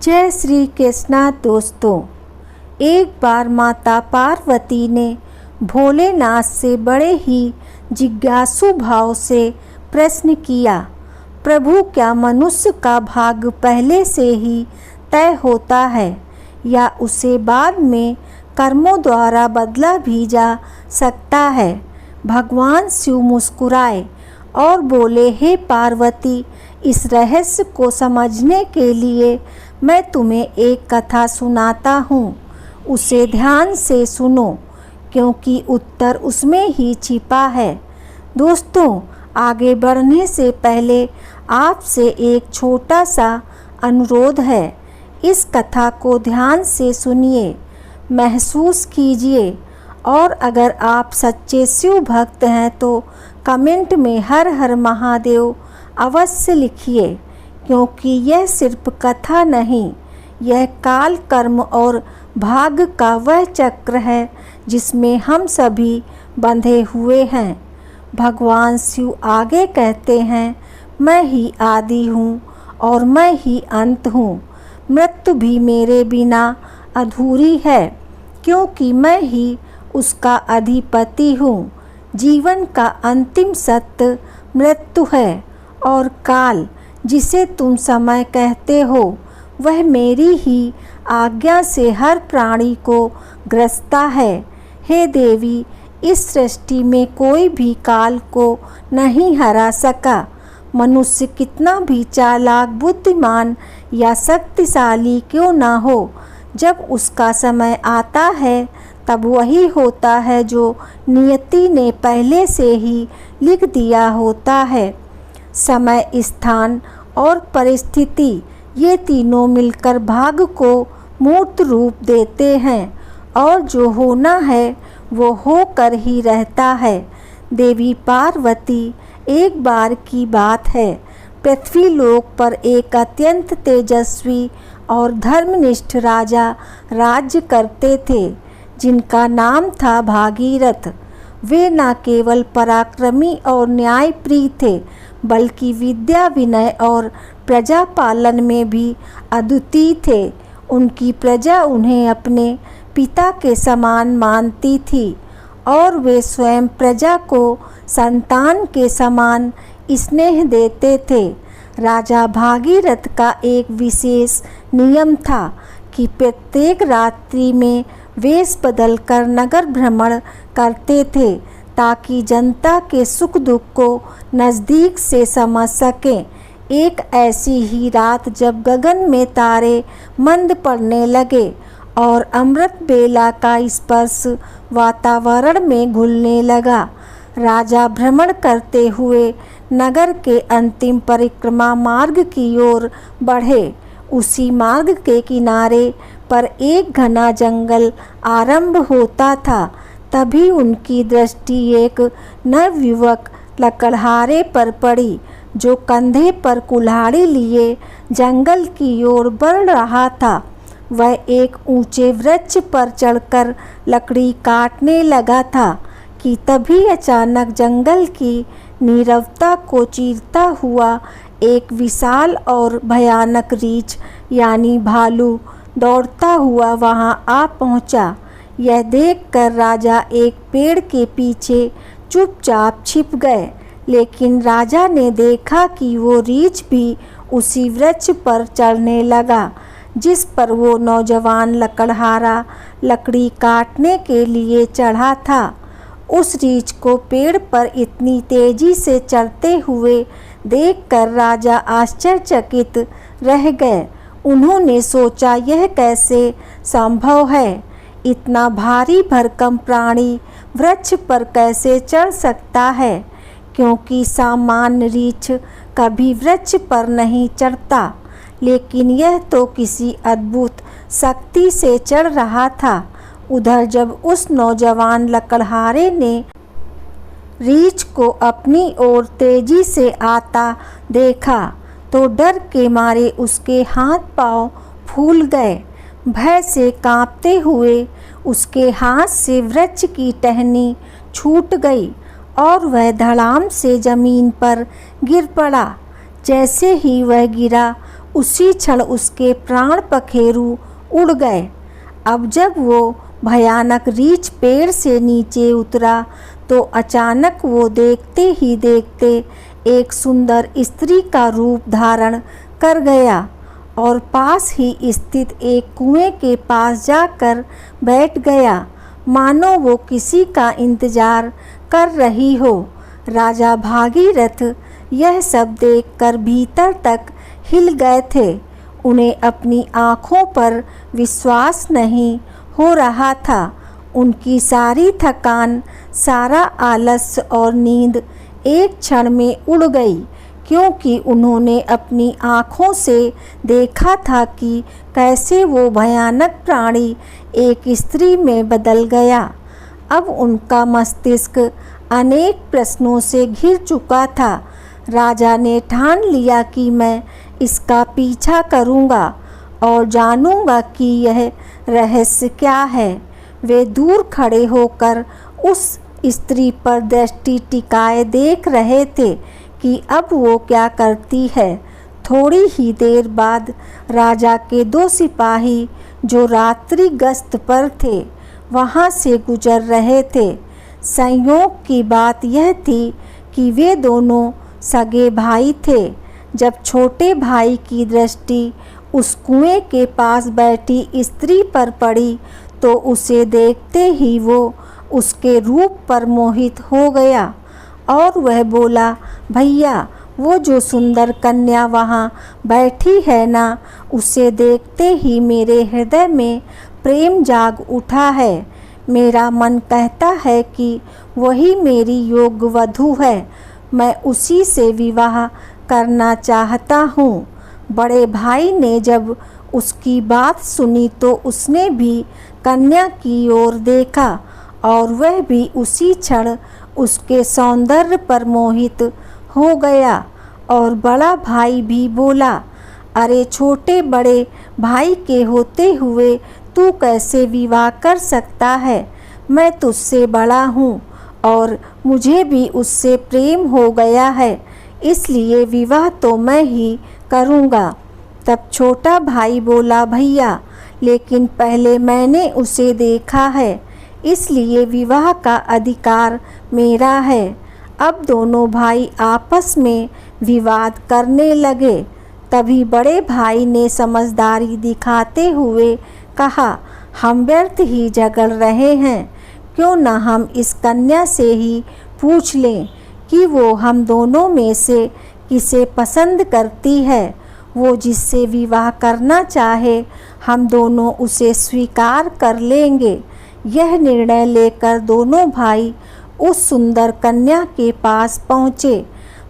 जय श्री कृष्णा दोस्तों। एक बार माता पार्वती ने भोलेनाथ से बड़े ही जिज्ञासु भाव से प्रश्न किया, प्रभु क्या मनुष्य का भाग्य पहले से ही तय होता है या उसे बाद में कर्मों द्वारा बदला भी जा सकता है? भगवान शिव मुस्कुराए और बोले, हे पार्वती, इस रहस्य को समझने के लिए मैं तुम्हें एक कथा सुनाता हूँ। उसे ध्यान से सुनो क्योंकि उत्तर उसमें ही छिपा है। दोस्तों, आगे बढ़ने से पहले आपसे एक छोटा सा अनुरोध है। इस कथा को ध्यान से सुनिए, महसूस कीजिए और अगर आप सच्चे शिव भक्त हैं तो कमेंट में हर हर महादेव अवश्य लिखिए, क्योंकि यह सिर्फ कथा नहीं, यह काल, कर्म और भाग्य का वह चक्र है जिसमें हम सभी बंधे हुए हैं। भगवान शिव आगे कहते हैं, मैं ही आदि हूँ और मैं ही अंत हूँ। मृत्यु भी मेरे बिना अधूरी है, क्योंकि मैं ही उसका अधिपति हूँ। जीवन का अंतिम सत्य मृत्यु है और काल, जिसे तुम समय कहते हो, वह मेरी ही आज्ञा से हर प्राणी को ग्रसता है। हे देवी, इस सृष्टि में कोई भी काल को नहीं हरा सका। मनुष्य कितना भी चालाक, बुद्धिमान या शक्तिशाली क्यों ना हो, जब उसका समय आता है तब वही होता है जो नियति ने पहले से ही लिख दिया होता है। समय, स्थान और परिस्थिति, ये तीनों मिलकर भाग्य को मूर्त रूप देते हैं और जो होना है वो होकर ही रहता है। देवी पार्वती, एक बार की बात है, पृथ्वी लोक पर एक अत्यंत तेजस्वी और धर्मनिष्ठ राजा राज्य करते थे, जिनका नाम था भागीरथ। वे न केवल पराक्रमी और न्यायप्रिय थे, बल्कि विद्या, विनय और प्रजा पालन में भी अद्वितीय थे। उनकी प्रजा उन्हें अपने पिता के समान मानती थी और वे स्वयं प्रजा को संतान के समान स्नेह देते थे। राजा भागीरथ का एक विशेष नियम था कि प्रत्येक रात्रि में वेश बदलकर नगर भ्रमण करते थे, ताकि जनता के सुख दुख को नज़दीक से समझ सकें। एक ऐसी ही रात जब गगन में तारे मंद पड़ने लगे और अमृत बेला का स्पर्श वातावरण में घुलने लगा, राजा भ्रमण करते हुए नगर के अंतिम परिक्रमा मार्ग की ओर बढ़े। उसी मार्ग के किनारे पर एक घना जंगल आरंभ होता था। तभी उनकी दृष्टि एक नवयुवक लकड़हारे पर पड़ी, जो कंधे पर कुल्हाड़ी लिए जंगल की ओर बढ़ रहा था। वह एक ऊंचे वृक्ष पर चढ़कर लकड़ी काटने लगा था कि तभी अचानक जंगल की नीरवता को चीरता हुआ एक विशाल और भयानक रीछ यानी भालू दौड़ता हुआ वहां आ पहुंचा। यह देखकर राजा एक पेड़ के पीछे चुपचाप छिप गए, लेकिन राजा ने देखा कि वो रीछ भी उसी वृक्ष पर चढ़ने लगा जिस पर वो नौजवान लकड़हारा लकड़ी काटने के लिए चढ़ा था। उस रीछ को पेड़ पर इतनी तेजी से चढ़ते हुए देखकर राजा आश्चर्यचकित रह गए। उन्होंने सोचा, यह कैसे संभव है? इतना भारी भरकम प्राणी वृक्ष पर कैसे चढ़ सकता है? क्योंकि सामान्य रीछ कभी वृक्ष पर नहीं चढ़ता, लेकिन यह तो किसी अद्भुत शक्ति से चढ़ रहा था। उधर जब उस नौजवान लकड़हारे ने रीछ को अपनी ओर तेजी से आता देखा तो डर के मारे उसके हाथ पांव फूल गए। भय से कांपते हुए उसके हाथ से वृक्ष की टहनी छूट गई और वह धड़ाम से जमीन पर गिर पड़ा। जैसे ही वह गिरा, उसी क्षण उसके प्राण पखेरु उड़ गए। अब जब वो भयानक रीछ पेड़ से नीचे उतरा तो अचानक वो देखते ही देखते एक सुंदर स्त्री का रूप धारण कर गया और पास ही स्थित एक कुएं के पास जाकर बैठ गया, मानो वो किसी का इंतजार कर रही हो। राजा भागीरथ यह सब देखकर भीतर तक हिल गए थे। उन्हें अपनी आँखों पर विश्वास नहीं हो रहा था। उनकी सारी थकान, सारा आलस्य और नींद एक क्षण में उड़ गई, क्योंकि उन्होंने अपनी आँखों से देखा था कि कैसे वो भयानक प्राणी एक स्त्री में बदल गया। अब उनका मस्तिष्क अनेक प्रश्नों से घिर चुका था। राजा ने ठान लिया कि मैं इसका पीछा करूँगा और जानूँगा कि यह रहस्य क्या है। वे दूर खड़े होकर उस स्त्री पर दृष्टि टिकाए देख रहे थे कि अब वो क्या करती है। थोड़ी ही देर बाद राजा के 2 सिपाही जो रात्रि गश्त पर थे वहाँ से गुजर रहे थे। संयोग की बात यह थी कि वे दोनों सगे भाई थे। जब छोटे भाई की दृष्टि उस कुएं के पास बैठी स्त्री पर पड़ी तो उसे देखते ही वो उसके रूप पर मोहित हो गया और वह बोला, भैया वो जो सुंदर कन्या वहाँ बैठी है ना, उसे देखते ही मेरे हृदय में प्रेम जाग उठा है। मेरा मन कहता है कि वही मेरी योग्य वधू है। मैं उसी से विवाह करना चाहता हूँ। बड़े भाई ने जब उसकी बात सुनी तो उसने भी कन्या की ओर देखा और वह भी उसी क्षण उसके सौंदर्य पर मोहित हो गया। और बड़ा भाई भी बोला, अरे छोटे बड़े भाई के होते हुए तू कैसे विवाह कर सकता है? मैं तुझसे बड़ा हूँ और मुझे भी उससे प्रेम हो गया है, इसलिए विवाह तो मैं ही करूँगा। तब छोटा भाई बोला, भैया लेकिन पहले मैंने उसे देखा है, इसलिए विवाह का अधिकार मेरा है। अब दोनों भाई आपस में विवाद करने लगे। तभी बड़े भाई ने समझदारी दिखाते हुए कहा, हम व्यर्थ ही झगड़ रहे हैं, क्यों न हम इस कन्या से ही पूछ लें कि वो हम दोनों में से किसे पसंद करती है। वो जिससे विवाह करना चाहे हम दोनों उसे स्वीकार कर लेंगे। यह निर्णय लेकर दोनों भाई उस सुंदर कन्या के पास पहुँचे।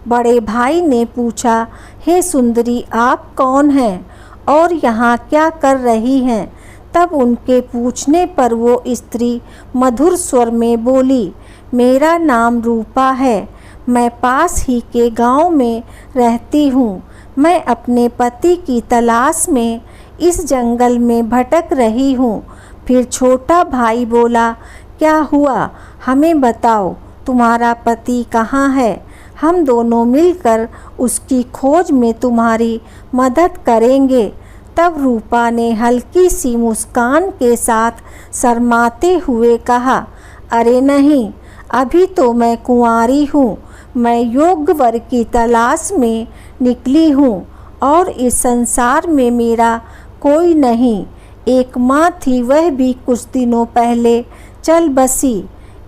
बड़े भाई ने पूछा, हे सुंदरी, आप कौन हैं और यहाँ क्या कर रही हैं? तब उनके पूछने पर वो स्त्री मधुर स्वर में बोली, मेरा नाम रूपा है। मैं पास ही के गांव में रहती हूँ। मैं अपने पति की तलाश में इस जंगल में भटक रही हूँ। फिर छोटा भाई बोला, क्या हुआ, हमें बताओ, तुम्हारा पति कहाँ है? हम दोनों मिलकर उसकी खोज में तुम्हारी मदद करेंगे। तब रूपा ने हल्की सी मुस्कान के साथ शर्माते हुए कहा, अरे नहीं, अभी तो मैं कुंवारी हूँ। मैं योग्य वर की तलाश में निकली हूँ और इस संसार में मेरा कोई नहीं। एक माँ थी, वह भी कुछ दिनों पहले चल बसी।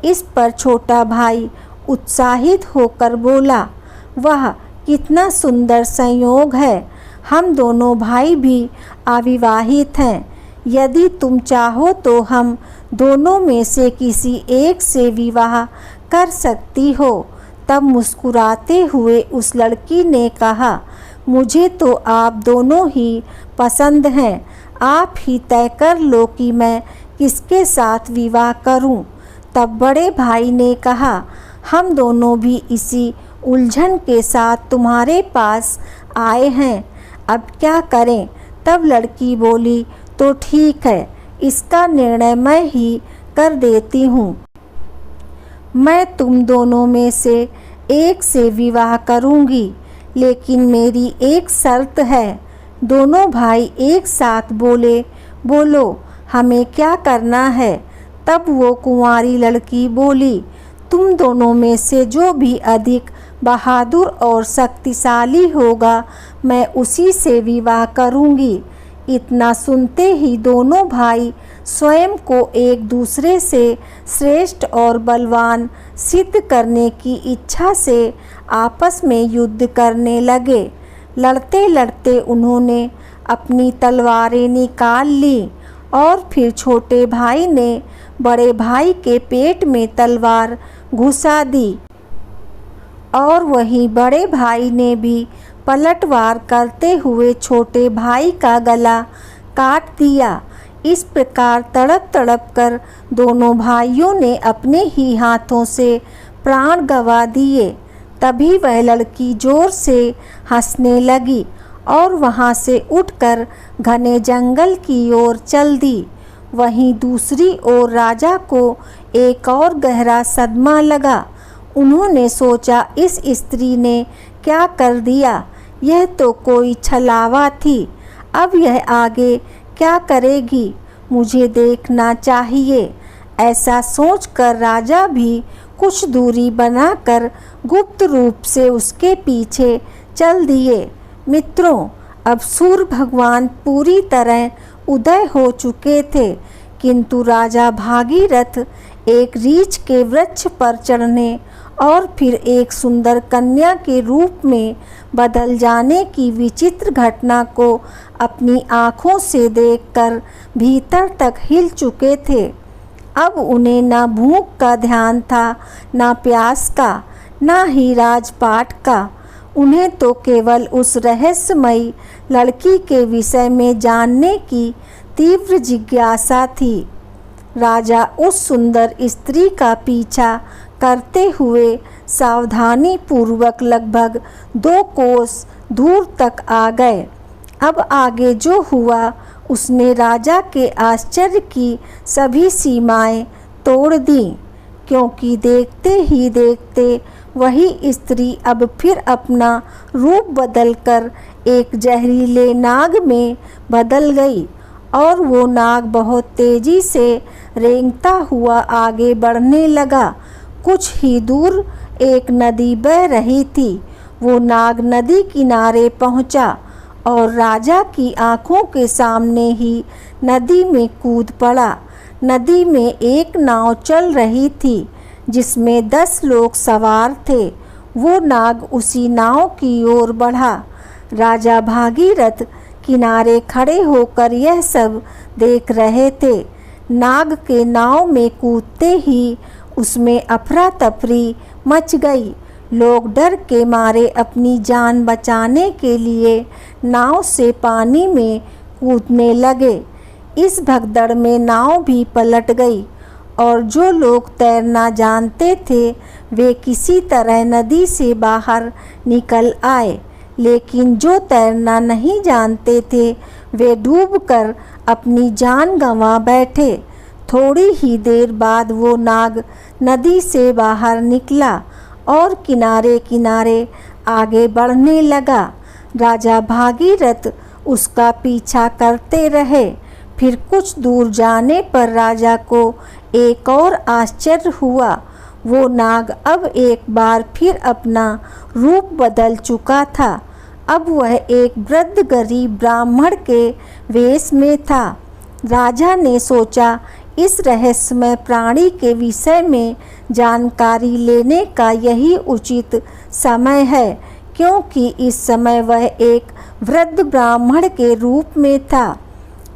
इस पर छोटा भाई उत्साहित होकर बोला, वाह कितना सुंदर संयोग है। हम दोनों भाई भी अविवाहित हैं। यदि तुम चाहो तो हम दोनों में से किसी एक से विवाह कर सकती हो। तब मुस्कुराते हुए उस लड़की ने कहा, मुझे तो आप दोनों ही पसंद हैं। आप ही तय कर लो कि मैं किसके साथ विवाह करूं। तब बड़े भाई ने कहा, हम दोनों भी इसी उलझन के साथ तुम्हारे पास आए हैं, अब क्या करें? तब लड़की बोली, तो ठीक है, इसका निर्णय मैं ही कर देती हूँ। मैं तुम दोनों में से एक से विवाह करूँगी, लेकिन मेरी एक शर्त है। दोनों भाई एक साथ बोले, बोलो हमें क्या करना है। तब वो कुंवारी लड़की बोली, तुम दोनों में से जो भी अधिक बहादुर और शक्तिशाली होगा मैं उसी से विवाह करूंगी। इतना सुनते ही दोनों भाई स्वयं को एक दूसरे से श्रेष्ठ और बलवान सिद्ध करने की इच्छा से आपस में युद्ध करने लगे। लड़ते लड़ते उन्होंने अपनी तलवारें निकाल ली और फिर छोटे भाई ने बड़े भाई के पेट में तलवार घुसा दी और वहीं बड़े भाई ने भी पलटवार करते हुए छोटे भाई का गला काट दिया। इस प्रकार तड़प तड़प कर दोनों भाइयों ने अपने ही हाथों से प्राण गंवा दिए। तभी वह लड़की जोर से हंसने लगी और वहां से उठकर घने जंगल की ओर चल दी। वहीं दूसरी ओर राजा को एक और गहरा सदमा लगा। उन्होंने सोचा, इस स्त्री ने क्या कर दिया, यह तो कोई छलावा थी। अब यह आगे क्या करेगी, मुझे देखना चाहिए। ऐसा सोचकर राजा भी कुछ दूरी बनाकर गुप्त रूप से उसके पीछे चल दिए। मित्रों, अब सूर्य भगवान पूरी तरह उदय हो चुके थे, किंतु राजा भागीरथ एक रीछ के वृक्ष पर चढ़ने और फिर एक सुंदर कन्या के रूप में बदल जाने की विचित्र घटना को अपनी आँखों से देखकर भीतर तक हिल चुके थे। अब उन्हें न भूख का ध्यान था, न प्यास का, न ही राजपाट का। उन्हें तो केवल उस रहस्यमयी लड़की के विषय में जानने की तीव्र जिज्ञासा थी। राजा उस सुंदर स्त्री का पीछा करते हुए सावधानी पूर्वक लगभग 2 कोस दूर तक आ गए। अब आगे जो हुआ उसने राजा के आश्चर्य की सभी सीमाएं तोड़ दी, क्योंकि देखते ही देखते वही स्त्री अब फिर अपना रूप बदलकर एक जहरीले नाग में बदल गई और वो नाग बहुत तेजी से रेंगता हुआ आगे बढ़ने लगा। कुछ ही दूर एक नदी बह रही थी। वो नाग नदी किनारे पहुंचा और राजा की आंखों के सामने ही नदी में कूद पड़ा। नदी में एक नाव चल रही थी जिसमें 10 लोग सवार थे। वो नाग उसी नाव की ओर बढ़ा। राजा भागीरथ किनारे खड़े होकर यह सब देख रहे थे। नाग के नाव में कूदते ही उसमें अफरा तफरी मच गई। लोग डर के मारे अपनी जान बचाने के लिए नाव से पानी में कूदने लगे। इस भगदड़ में नाव भी पलट गई और जो लोग तैरना जानते थे वे किसी तरह नदी से बाहर निकल आए, लेकिन जो तैरना नहीं जानते थे वे डूबकर अपनी जान गंवा बैठे। थोड़ी ही देर बाद वो नाग नदी से बाहर निकला और किनारे किनारे आगे बढ़ने लगा। राजा भागीरथ उसका पीछा करते रहे। फिर कुछ दूर जाने पर राजा को एक और आश्चर्य हुआ। वो नाग अब एक बार फिर अपना रूप बदल चुका था। अब वह एक वृद्ध गरीब ब्राह्मण के वेश में था। राजा ने सोचा, इस रहस्यमय प्राणी के विषय में जानकारी लेने का यही उचित समय है, क्योंकि इस समय वह एक वृद्ध ब्राह्मण के रूप में था।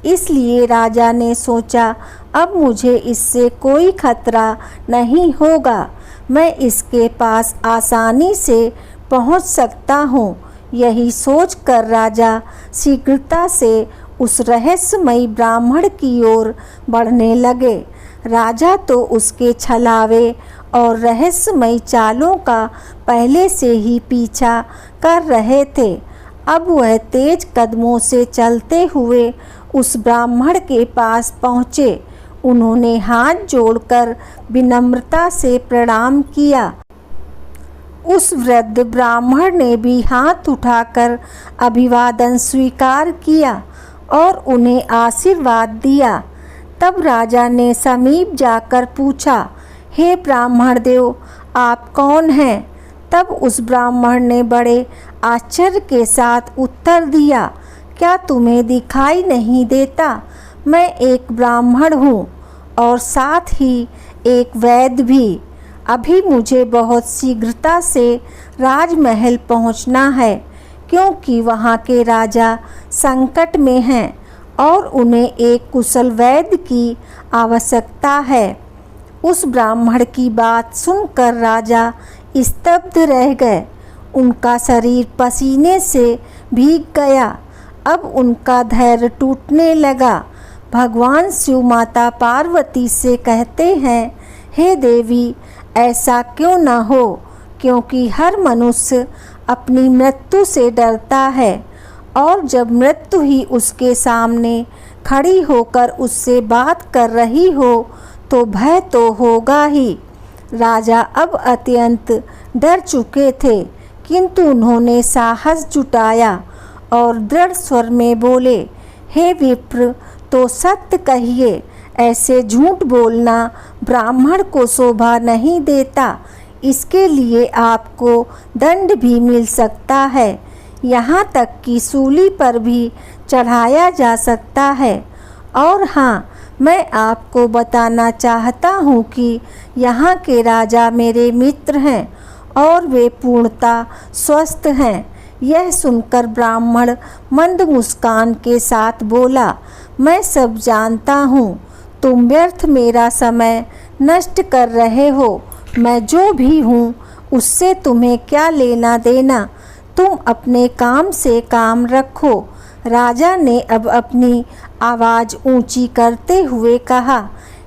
इसलिए राजा ने सोचा, अब मुझे इससे कोई खतरा नहीं होगा, मैं इसके पास आसानी से पहुंच सकता हूं। यही सोचकर राजा शीघ्रता से उस रहस्यमयी ब्राह्मण की ओर बढ़ने लगे। राजा तो उसके छलावे और रहस्यमयी चालों का पहले से ही पीछा कर रहे थे। अब वह तेज कदमों से चलते हुए उस ब्राह्मण के पास पहुँचे। उन्होंने हाथ जोड़कर विनम्रता से प्रणाम किया। उस वृद्ध ब्राह्मण ने भी हाथ उठाकर अभिवादन स्वीकार किया और उन्हें आशीर्वाद दिया। तब राजा ने समीप जाकर पूछा, हे ब्राह्मण देव, आप कौन हैं? तब उस ब्राह्मण ने बड़े आश्चर्य के साथ उत्तर दिया, क्या तुम्हें दिखाई नहीं देता? मैं एक ब्राह्मण हूँ और साथ ही एक वैद्य भी। अभी मुझे बहुत शीघ्रता से राजमहल पहुँचना है, क्योंकि वहाँ के राजा संकट में हैं और उन्हें एक कुशल वैद्य की आवश्यकता है। उस ब्राह्मण की बात सुनकर राजा स्तब्ध रह गए। उनका शरीर पसीने से भीग गया। अब उनका धैर्य टूटने लगा। भगवान शिव माता पार्वती से कहते हैं, हे देवी, ऐसा क्यों न हो, क्योंकि हर मनुष्य अपनी मृत्यु से डरता है और जब मृत्यु ही उसके सामने खड़ी होकर उससे बात कर रही हो तो भय तो होगा ही। राजा अब अत्यंत डर चुके थे, किंतु उन्होंने साहस जुटाया और दृढ़ स्वर में बोले, हे विप्र, तो सत्य कहिए, ऐसे झूठ बोलना ब्राह्मण को शोभा नहीं देता। इसके लिए आपको दंड भी मिल सकता है, यहाँ तक कि सूली पर भी चढ़ाया जा सकता है। और हाँ, मैं आपको बताना चाहता हूँ कि यहाँ के राजा मेरे मित्र हैं और वे पूर्णतः स्वस्थ हैं। यह सुनकर ब्राह्मण मंद मुस्कान के साथ बोला, मैं सब जानता हूँ, तुम व्यर्थ मेरा समय नष्ट कर रहे हो। मैं जो भी हूँ उससे तुम्हें क्या लेना देना, तुम अपने काम से काम रखो। राजा ने अब अपनी आवाज़ ऊंची करते हुए कहा,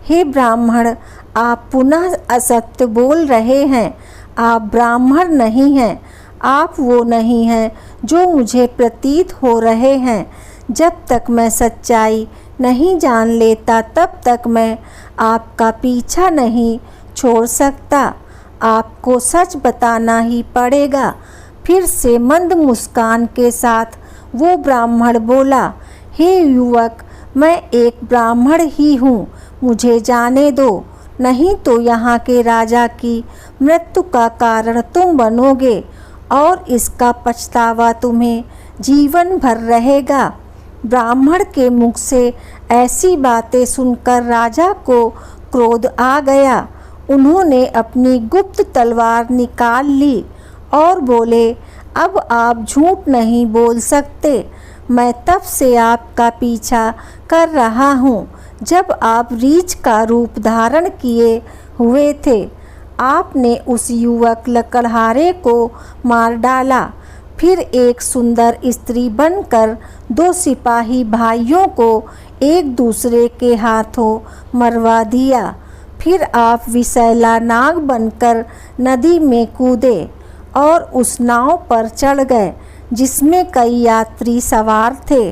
हे ब्राह्मण, आप पुनः असत्य बोल रहे हैं। आप ब्राह्मण नहीं हैं, आप वो नहीं हैं जो मुझे प्रतीत हो रहे हैं। जब तक मैं सच्चाई नहीं जान लेता तब तक मैं आपका पीछा नहीं छोड़ सकता। आपको सच बताना ही पड़ेगा। फिर से मंद मुस्कान के साथ वो ब्राह्मण बोला, हे युवक, मैं एक ब्राह्मण ही हूँ, मुझे जाने दो, नहीं तो यहाँ के राजा की मृत्यु का कारण तुम बनोगे और इसका पछतावा तुम्हें जीवन भर रहेगा। ब्राह्मण के मुख से ऐसी बातें सुनकर राजा को क्रोध आ गया। उन्होंने अपनी गुप्त तलवार निकाल ली और बोले, अब आप झूठ नहीं बोल सकते। मैं तब से आपका पीछा कर रहा हूँ जब आप रीछ का रूप धारण किए हुए थे। आपने उस युवक लकड़हारे को मार डाला, फिर एक सुंदर स्त्री बनकर दो सिपाही भाइयों को एक दूसरे के हाथों मरवा दिया। फिर आप विषैला नाग बनकर नदी में कूदे और उस नाव पर चढ़ गए जिसमें कई यात्री सवार थे।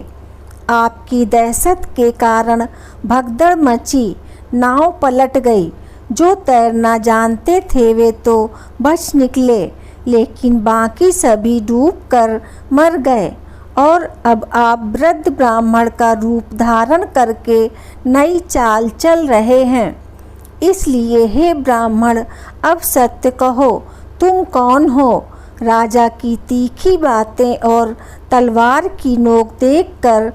आपकी दहशत के कारण भगदड़ मची, नाव पलट गई। जो तैरना जानते थे वे तो बच निकले, लेकिन बाकी सभी डूबकर मर गए। और अब आप वृद्ध ब्राह्मण का रूप धारण करके नई चाल चल रहे हैं। इसलिए हे ब्राह्मण, अब सत्य कहो, तुम कौन हो? राजा की तीखी बातें और तलवार की नोक देखकर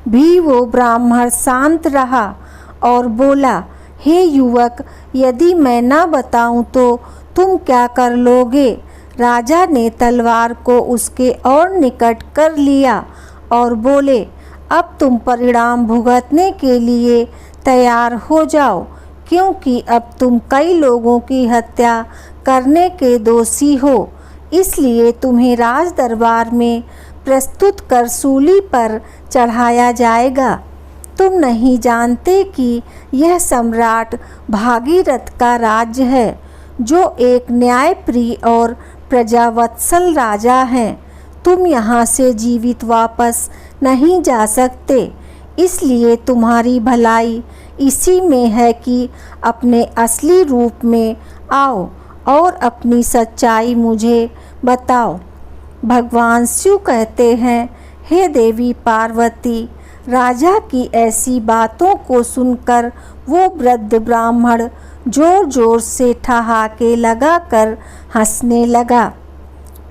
भी वो ब्राह्मण शांत रहा और बोला, हे युवक, यदि मैं न बताऊं तो तुम क्या कर लोगे? राजा ने तलवार को उसके और निकट कर लिया और बोले, अब तुम परिणाम भुगतने के लिए तैयार हो जाओ, क्योंकि अब तुम कई लोगों की हत्या करने के दोषी हो। इसलिए तुम्हें राज दरबार में प्रस्तुत कर सूली पर चढ़ाया जाएगा। तुम नहीं जानते कि यह सम्राट भागीरथ का राज्य है, जो एक न्यायप्रिय और प्रजावत्सल राजा हैं। तुम यहाँ से जीवित वापस नहीं जा सकते। इसलिए तुम्हारी भलाई इसी में है कि अपने असली रूप में आओ और अपनी सच्चाई मुझे बताओ। भगवान शिव कहते हैं, हे देवी पार्वती, राजा की ऐसी बातों को सुनकर वो वृद्ध ब्राह्मण जोर जोर से ठहाके लगाकर हंसने लगा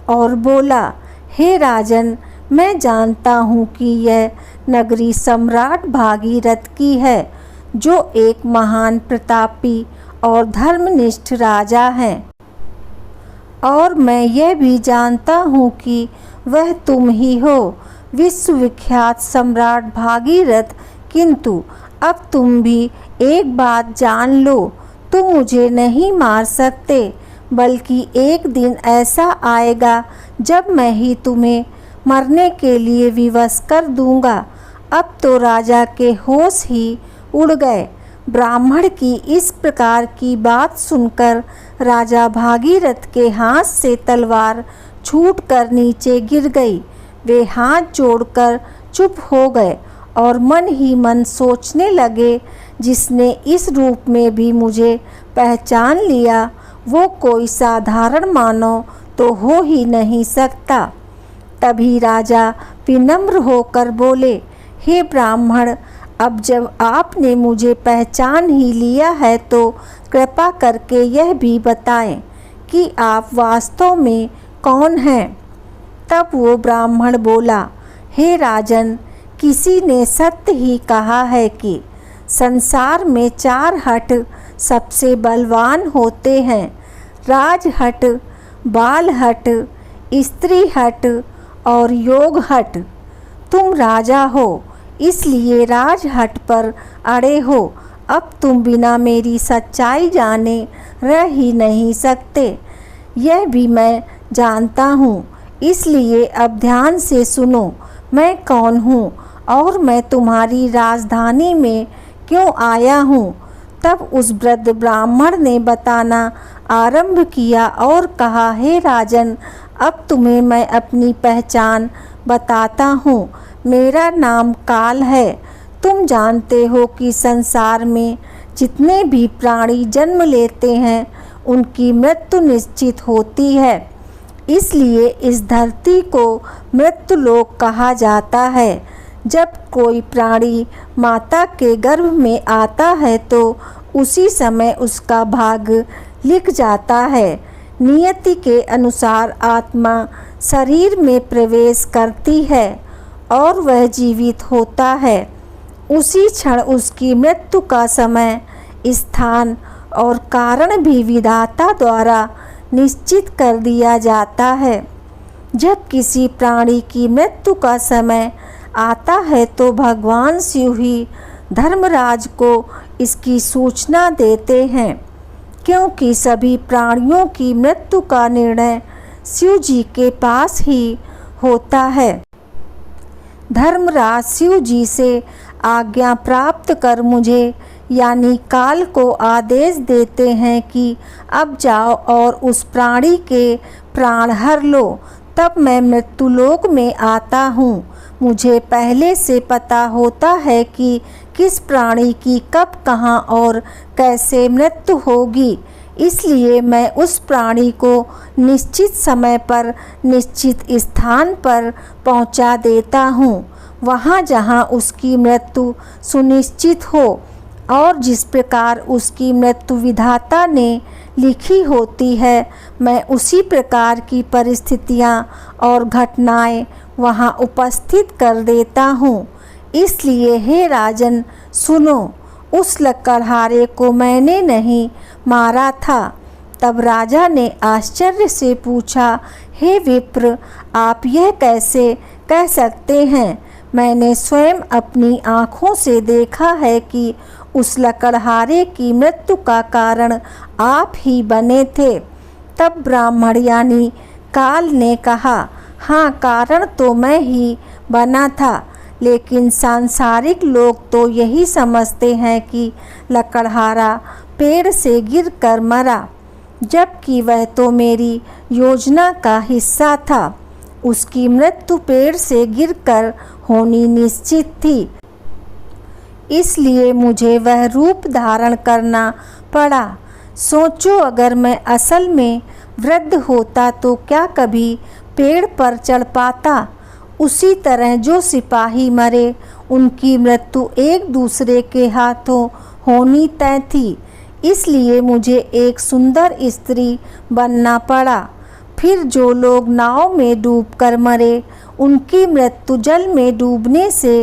और बोला, हे राजन, मैं जानता हूँ कि यह नगरी सम्राट भागीरथ की है, जो एक महान प्रतापी और धर्मनिष्ठ राजा हैं। और मैं यह भी जानता हूँ कि वह तुम ही हो, विश्वविख्यात सम्राट भागीरथ। किंतु अब तुम भी एक बात जान लो, तुम मुझे नहीं मार सकते, बल्कि एक दिन ऐसा आएगा जब मैं ही तुम्हें मरने के लिए विवश कर दूंगा। अब तो राजा के होश ही उड़ गए। ब्राह्मण की इस प्रकार की बात सुनकर राजा भागीरथ के हाथ से तलवार छूटकर नीचे गिर गई। वे हाथ जोड़कर चुप हो गए और मन ही मन सोचने लगे, जिसने इस रूप में भी मुझे पहचान लिया, वो कोई साधारण मानव तो हो ही नहीं सकता। तभी राजा विनम्र होकर बोले, हे ब्राह्मण, अब जब आपने मुझे पहचान ही लिया है तो कृपा करके यह भी बताएं कि आप वास्तव में कौन हैं। तब वो ब्राह्मण बोला, हे राजन, किसी ने सत्य ही कहा है कि संसार में 4 हट सबसे बलवान होते हैं, राजहट, बाल हट, स्त्री हट और योग हट। तुम राजा हो, इसलिए राजहट पर अड़े हो। अब तुम बिना मेरी सच्चाई जाने रह ही नहीं सकते। यह भी मैं जानता हूँ, इसलिए अब ध्यान से सुनो, मैं कौन हूँ और मैं तुम्हारी राजधानी में क्यों आया हूँ। तब उस वृद्ध ब्राह्मण ने बताना आरंभ किया और कहा, हे राजन, अब तुम्हें मैं अपनी पहचान बताता हूँ। मेरा नाम काल है। तुम जानते हो कि संसार में जितने भी प्राणी जन्म लेते हैं, उनकी मृत्यु निश्चित होती है। इसलिए इस धरती को मृत्युलोक कहा जाता है। जब कोई प्राणी माता के गर्भ में आता है तो उसी समय उसका भाग्य लिख जाता है। नियति के अनुसार आत्मा शरीर में प्रवेश करती है और वह जीवित होता है। उसी क्षण उसकी मृत्यु का समय, स्थान और कारण भी विधाता द्वारा निश्चित कर दिया जाता है। जब किसी प्राणी की मृत्यु का समय आता है तो भगवान शिव ही धर्मराज को इसकी सूचना देते हैं, क्योंकि सभी प्राणियों की मृत्यु का निर्णय शिव जी के पास ही होता है। धर्मराज शिव जी से आज्ञा प्राप्त कर मुझे यानी काल को आदेश देते हैं कि अब जाओ और उस प्राणी के प्राण हर लो। तब मैं मृत्युलोक में आता हूँ। मुझे पहले से पता होता है कि किस प्राणी की कब, कहाँ और कैसे मृत्यु होगी। इसलिए मैं उस प्राणी को निश्चित समय पर निश्चित स्थान पर पहुंचा देता हूं, वहां जहां उसकी मृत्यु सुनिश्चित हो और जिस प्रकार उसकी मृत्यु विधाता ने लिखी होती है, मैं उसी प्रकार की परिस्थितियां और घटनाएं वहां उपस्थित कर देता हूं। इसलिए हे राजन, सुनो, उस लकड़हारे को मैंने नहीं मारा था। तब राजा ने आश्चर्य से पूछा, हे विप्र, आप यह कैसे कह सकते हैं? मैंने स्वयं अपनी आँखों से देखा है कि उस लकड़हारे की मृत्यु का कारण आप ही बने थे। तब ब्राह्मण यानी काल ने कहा, हाँ, कारण तो मैं ही बना था, लेकिन सांसारिक लोग तो यही समझते हैं कि लकड़हारा पेड़ से गिरकर मरा, जबकि वह तो मेरी योजना का हिस्सा था। उसकी मृत्यु पेड़ से गिरकर होनी निश्चित थी, इसलिए मुझे वह रूप धारण करना पड़ा सोचो, अगर मैं असल में वृद्ध होता तो क्या कभी पेड़ पर चढ़ पाता? उसी तरह जो सिपाही मरे उनकी मृत्यु एक दूसरे के हाथों होनी तय थी, इसलिए मुझे एक सुंदर स्त्री बनना पड़ा। फिर जो लोग नाव में डूबकर मरे उनकी मृत्यु जल में डूबने से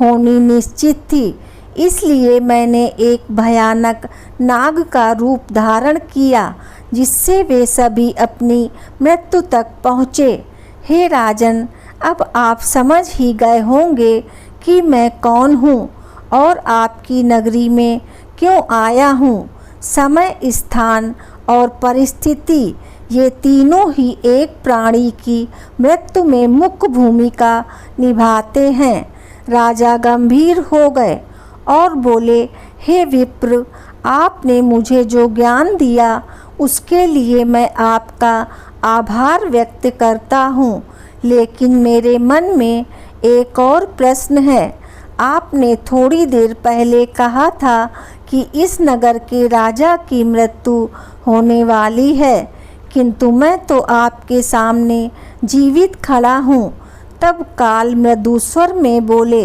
होनी निश्चित थी, इसलिए मैंने एक भयानक नाग का रूप धारण किया जिससे वे सभी अपनी मृत्यु तक पहुँचे। हे राजन, अब आप समझ ही गए होंगे कि मैं कौन हूँ और आपकी नगरी में क्यों आया हूँ। समय, स्थान और परिस्थिति ये तीनों ही एक प्राणी की मृत्यु में मुख्य भूमिका निभाते हैं। राजा गंभीर हो गए और बोले, हे विप्र, आपने मुझे जो ज्ञान दिया उसके लिए मैं आपका आभार व्यक्त करता हूँ, लेकिन मेरे मन में एक और प्रश्न है। आपने थोड़ी देर पहले कहा था कि इस नगर के राजा की मृत्यु होने वाली है, किंतु मैं तो आपके सामने जीवित खड़ा हूँ। तब काल मृदु स्वर में बोले,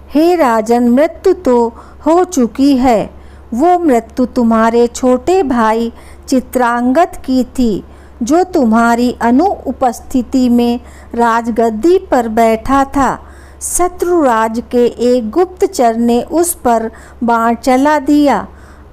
हे राजन, मृत्यु तो हो चुकी है। वो मृत्यु तुम्हारे छोटे भाई चित्रांगद की थी, जो तुम्हारी अनुपस्थिति में राजगद्दी पर बैठा था। शत्रुराज के एक गुप्तचर ने उस पर बाण चला दिया,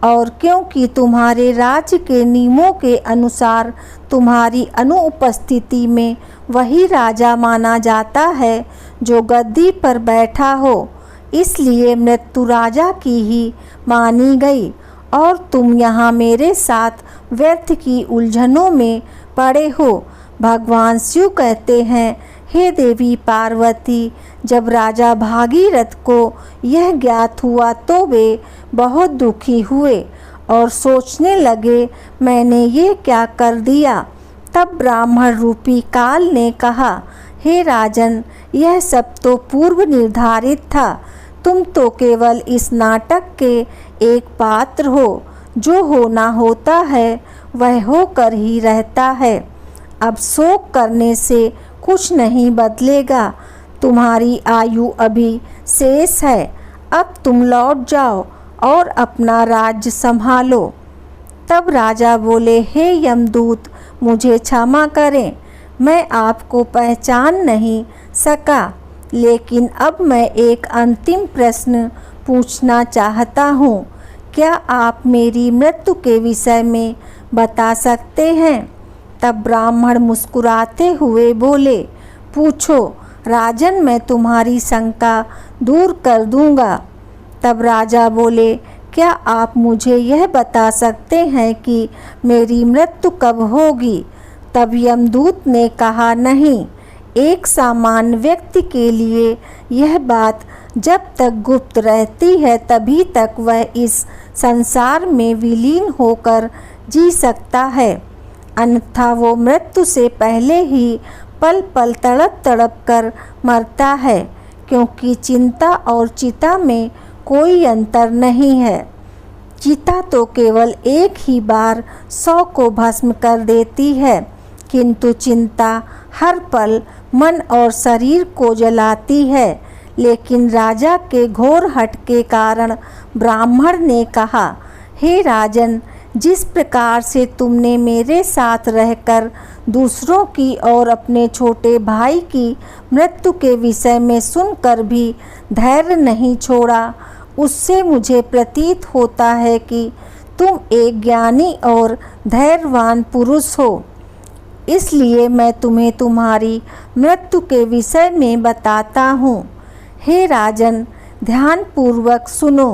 और क्योंकि तुम्हारे राज्य के नियमों के अनुसार तुम्हारी अनुपस्थिति में वही राजा माना जाता है जो गद्दी पर बैठा हो, इसलिए मृत्यु राजा की ही मानी गई और तुम यहाँ मेरे साथ व्यर्थ की उलझनों में पड़े हो। भगवान शिव कहते हैं, हे देवी पार्वती, जब राजा भागीरथ को यह ज्ञात हुआ तो वे बहुत दुखी हुए और सोचने लगे, मैंने ये क्या कर दिया। तब ब्राह्मण रूपी काल ने कहा, हे राजन, यह सब तो पूर्व निर्धारित था। तुम तो केवल इस नाटक के एक पात्र हो। जो होना होता है वह होकर ही रहता है। अब शोक करने से कुछ नहीं बदलेगा। तुम्हारी आयु अभी शेष है। अब तुम लौट जाओ और अपना राज्य संभालो। तब राजा बोले, हे यमदूत, मुझे क्षमा करें, मैं आपको पहचान नहीं सका, लेकिन अब मैं एक अंतिम प्रश्न पूछना चाहता हूँ। क्या आप मेरी मृत्यु के विषय में बता सकते हैं? तब ब्राह्मण मुस्कुराते हुए बोले, पूछो राजन, मैं तुम्हारी शंका दूर कर दूंगा। तब राजा बोले, क्या आप मुझे यह बता सकते हैं कि मेरी मृत्यु कब होगी? तब यमदूत ने कहा, नहीं, एक सामान्य व्यक्ति के लिए यह बात जब तक गुप्त रहती है तभी तक वह इस संसार में विलीन होकर जी सकता है, अन्यथा वो मृत्यु से पहले ही पल पल तड़प तड़प कर मरता है, क्योंकि चिंता और चिता में कोई अंतर नहीं है। चिता तो केवल एक ही बार 100 को भस्म कर देती है, किंतु चिंता हर पल मन और शरीर को जलाती है। लेकिन राजा के घोर हठ के कारण ब्राह्मण ने कहा, हे राजन, जिस प्रकार से तुमने मेरे साथ रहकर दूसरों की और अपने छोटे भाई की मृत्यु के विषय में सुनकर भी धैर्य नहीं छोड़ा, उससे मुझे प्रतीत होता है कि तुम एक ज्ञानी और धैर्यवान पुरुष हो। इसलिए मैं तुम्हें तुम्हारी मृत्यु के विषय में बताता हूँ। हे राजन, ध्यानपूर्वक सुनो।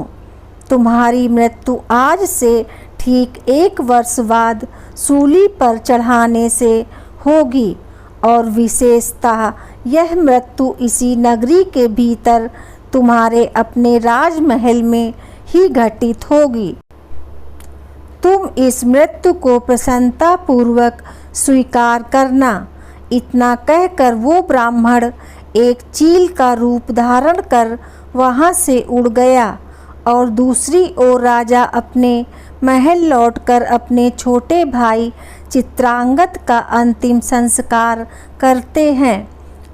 तुम्हारी मृत्यु आज से ठीक 1 वर्ष बाद सूली पर चढ़ाने से होगी, और विशेषतः यह मृत्यु इसी नगरी के भीतर तुम्हारे अपने राजमहल में ही घटित होगी। तुम इस मृत्यु को प्रसन्नता पूर्वक स्वीकार करना। इतना कहकर वो ब्राह्मण एक चील का रूप धारण कर वहाँ से उड़ गया, और दूसरी ओर राजा अपने महल लौटकर अपने छोटे भाई चित्रांगद का अंतिम संस्कार करते हैं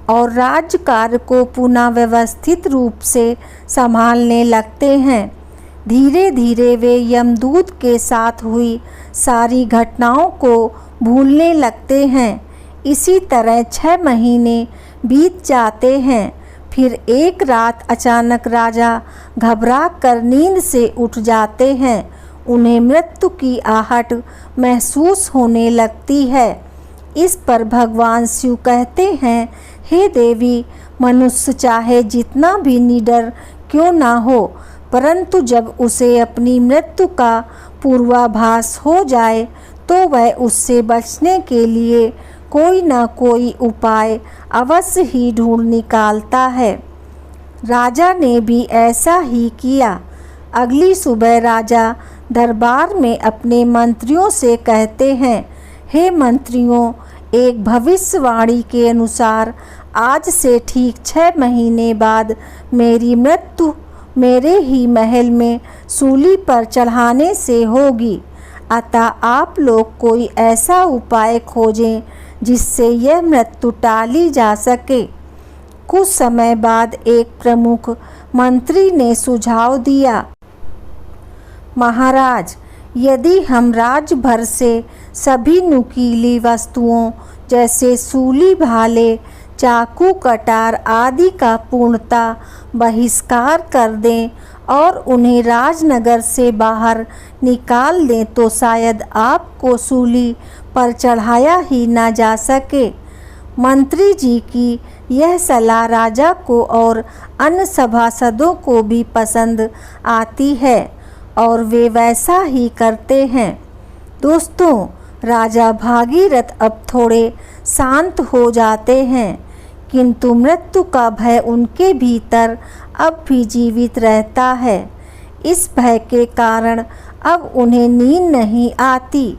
और राज्यकार्य को पुनः व्यवस्थित रूप से संभालने लगते हैं। धीरे धीरे वे यमदूत के साथ हुई सारी घटनाओं को भूलने लगते हैं। इसी तरह 6 महीने बीत जाते हैं। फिर एक रात अचानक राजा घबरा कर नींद से उठ जाते हैं। उन्हें मृत्यु की आहट महसूस होने लगती है। इस पर भगवान शिव कहते हैं, हे देवी, मनुष्य चाहे जितना भी निडर क्यों ना हो, परंतु जब उसे अपनी मृत्यु का पूर्वाभास हो जाए तो वह उससे बचने के लिए कोई ना कोई उपाय अवश्य ही ढूंढ निकालता है। राजा ने भी ऐसा ही किया। अगली सुबह राजा दरबार में अपने मंत्रियों से कहते हैं, हे मंत्रियों, एक भविष्यवाणी के अनुसार आज से ठीक 6 महीने बाद मेरी मृत्यु मेरे ही महल में सूली पर चढ़ाने से होगी। अतः आप लोग कोई ऐसा उपाय खोजें जिससे यह मृत्यु टाली जा सके। कुछ समय बाद एक प्रमुख मंत्री ने सुझाव दिया, महाराज, यदि हम राज्य भर से सभी नुकीली वस्तुओं जैसे सूली, भाले, चाकू, कटार आदि का पूर्णतः बहिष्कार कर दें और उन्हें राजनगर से बाहर निकाल दें तो शायद आपको सूली पर चढ़ाया ही ना जा सके। मंत्री जी की यह सलाह राजा को और अन्य सभासदों को भी पसंद आती है और वे वैसा ही करते हैं। दोस्तों, राजा भागीरथ अब थोड़े शांत हो जाते हैं, किंतु मृत्यु का भय उनके भीतर अब भी जीवित रहता है। इस भय के कारण अब उन्हें नींद नहीं आती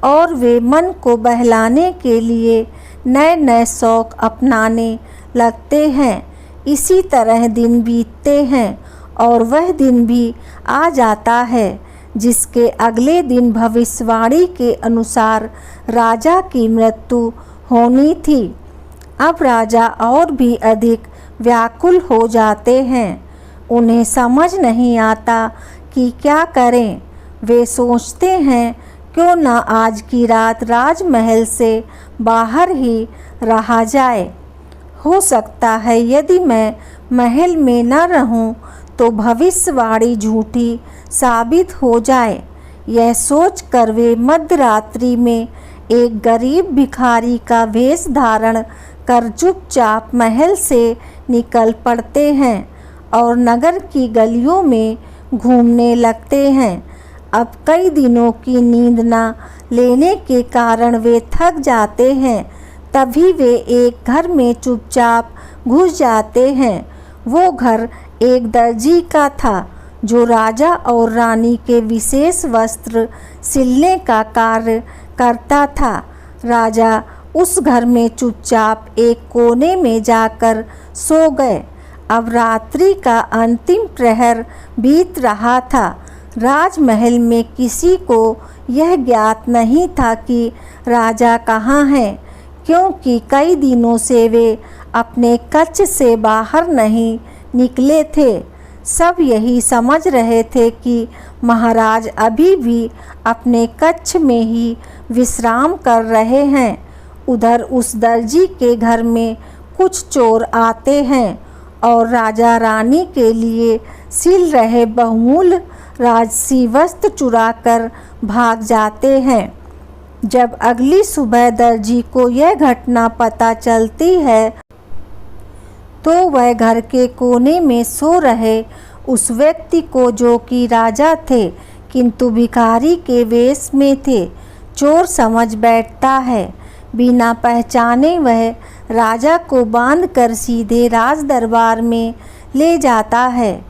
और वे मन को बहलाने के लिए नए नए शौक अपनाने लगते हैं। इसी तरह दिन बीतते हैं और वह दिन भी आ जाता है जिसके अगले दिन भविष्यवाणी के अनुसार राजा की मृत्यु होनी थी। अब राजा और भी अधिक व्याकुल हो जाते हैं। उन्हें समझ नहीं आता कि क्या करें। वे सोचते हैं, क्यों ना आज की रात राजमहल से बाहर ही रहा जाए। हो सकता है यदि मैं महल में न रहूं तो भविष्यवाणी झूठी साबित हो जाए। यह सोचकर वे मध्यरात्रि में एक गरीब भिखारी का वेश धारण कर चुपचाप महल से निकल पड़ते हैं और नगर की गलियों में घूमने लगते हैं। अब कई दिनों की नींद न लेने के कारण वे थक जाते हैं। तभी वे एक घर में चुपचाप घुस जाते हैं। वो घर एक दर्जी का था जो राजा और रानी के विशेष वस्त्र सिलने का कार्य करता था। राजा उस घर में चुपचाप एक कोने में जाकर सो गए। अब रात्रि का अंतिम प्रहर बीत रहा था। राजमहल में किसी को यह ज्ञात नहीं था कि राजा कहाँ हैं, क्योंकि कई दिनों से वे अपने कक्ष से बाहर नहीं निकले थे। सब यही समझ रहे थे कि महाराज अभी भी अपने कक्ष में ही विश्राम कर रहे हैं। उधर उस दर्जी के घर में कुछ चोर आते हैं और राजा रानी के लिए सिल रहे बहुमूल्य राजसी वस्त्र चुराकर भाग जाते हैं। जब अगली सुबह दर्जी को यह घटना पता चलती है तो वह घर के कोने में सो रहे उस व्यक्ति को, जो कि राजा थे किंतु भिखारी के वेश में थे, चोर समझ बैठता है। बिना पहचाने वह राजा को बांधकर सीधे राज दरबार में ले जाता है।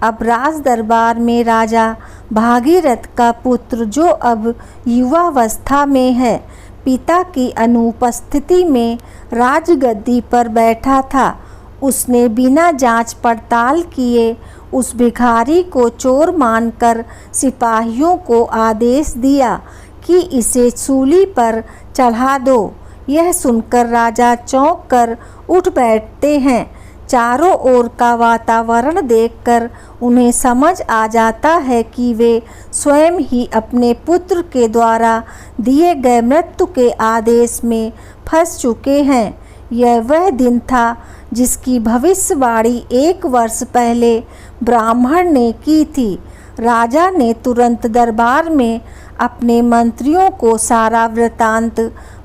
अब राज दरबार में राजा भागीरथ का पुत्र, जो अब युवावस्था में है, पिता की अनुपस्थिति में राजगद्दी पर बैठा था। उसने बिना जांच पड़ताल किए उस भिखारी को चोर मानकर सिपाहियों को आदेश दिया कि इसे सूली पर चढ़ा दो। यह सुनकर राजा चौंक कर उठ बैठते हैं। चारों ओर का वातावरण देखकर उन्हें समझ आ जाता है कि वे स्वयं ही अपने पुत्र के द्वारा दिए गए मृत्यु के आदेश में फंस चुके हैं। यह वह दिन था जिसकी भविष्यवाणी 1 वर्ष पहले ब्राह्मण ने की थी। राजा ने तुरंत दरबार में अपने मंत्रियों को सारा वृतांत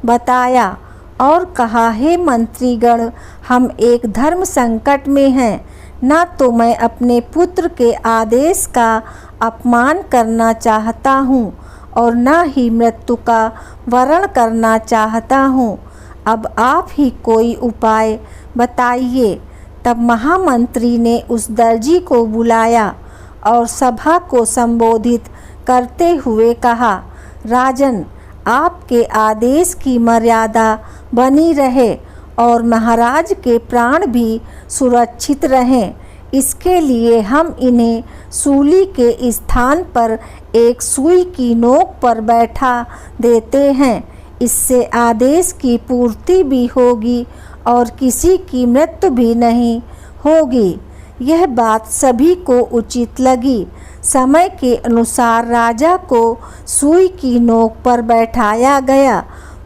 बताया और कहा, हे मंत्रीगण, हम एक धर्म संकट में हैं। न तो मैं अपने पुत्र के आदेश का अपमान करना चाहता हूँ और न ही मृत्यु का वरण करना चाहता हूँ। अब आप ही कोई उपाय बताइए। तब महामंत्री ने उस दर्जी को बुलाया और सभा को संबोधित करते हुए कहा, राजन, आपके आदेश की मर्यादा बनी रहे और महाराज के प्राण भी सुरक्षित रहें। इसके लिए हम इन्हें सूली के स्थान पर एक सुई की नोक पर बैठा देते हैं। इससे आदेश की पूर्ति भी होगी और किसी की मृत्यु भी नहीं होगी। यह बात सभी को उचित लगी। समय के अनुसार राजा को सुई की नोक पर बैठाया गया,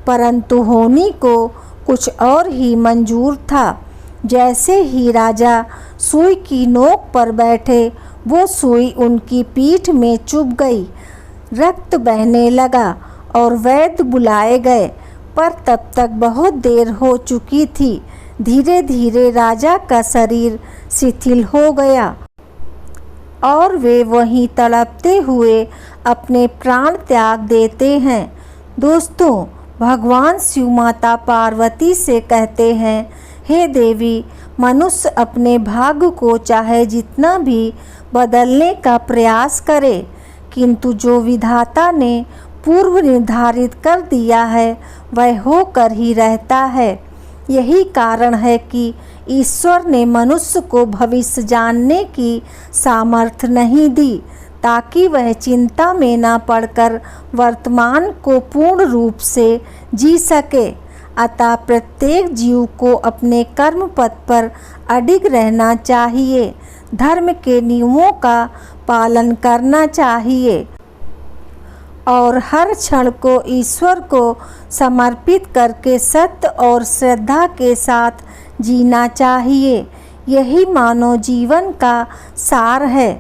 परंतु होनी को कुछ और ही मंजूर था। जैसे ही राजा सुई की नोक पर बैठे, वो सुई उनकी पीठ में चुभ गई। रक्त बहने लगा और वैद्य बुलाए गए, पर तब तक बहुत देर हो चुकी थी। धीरे धीरे राजा का शरीर शिथिल हो गया और वे वहीं तड़पते हुए अपने प्राण त्याग देते हैं। दोस्तों, भगवान शिव माता पार्वती से कहते हैं, हे देवी, मनुष्य अपने भाग्य को चाहे जितना भी बदलने का प्रयास करे, किंतु जो विधाता ने पूर्व निर्धारित कर दिया है वह होकर ही रहता है। यही कारण है कि ईश्वर ने मनुष्य को भविष्य जानने की सामर्थ्य नहीं दी, ताकि वह चिंता में न पड़कर वर्तमान को पूर्ण रूप से जी सके। अतः प्रत्येक जीव को अपने कर्म पथ पर अडिग रहना चाहिए, धर्म के नियमों का पालन करना चाहिए और हर क्षण को ईश्वर को समर्पित करके सत्य और श्रद्धा के साथ जीना चाहिए। यही मानव जीवन का सार है।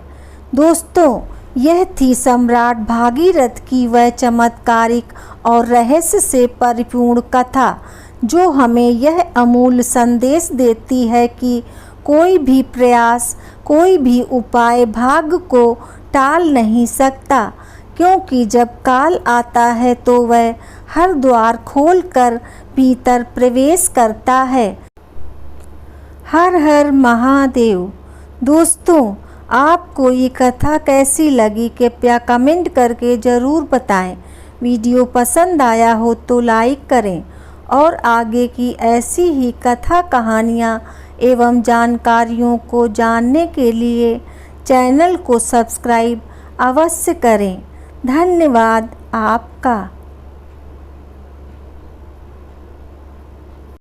दोस्तों, यह थी सम्राट भागीरथ की वह चमत्कारिक और रहस्य से परिपूर्ण कथा, जो हमें यह अमूल्य संदेश देती है कि कोई भी प्रयास, कोई भी उपाय भाग्य को टाल नहीं सकता, क्योंकि जब काल आता है तो वह हर द्वार खोलकर भीतर प्रवेश करता है। हर हर महादेव। दोस्तों, आपको ये कथा कैसी लगी कृपया कमेंट करके ज़रूर बताएं। वीडियो पसंद आया हो तो लाइक करें और आगे की ऐसी ही कथा कहानियाँ एवं जानकारियों को जानने के लिए चैनल को सब्सक्राइब अवश्य करें। धन्यवाद आपका।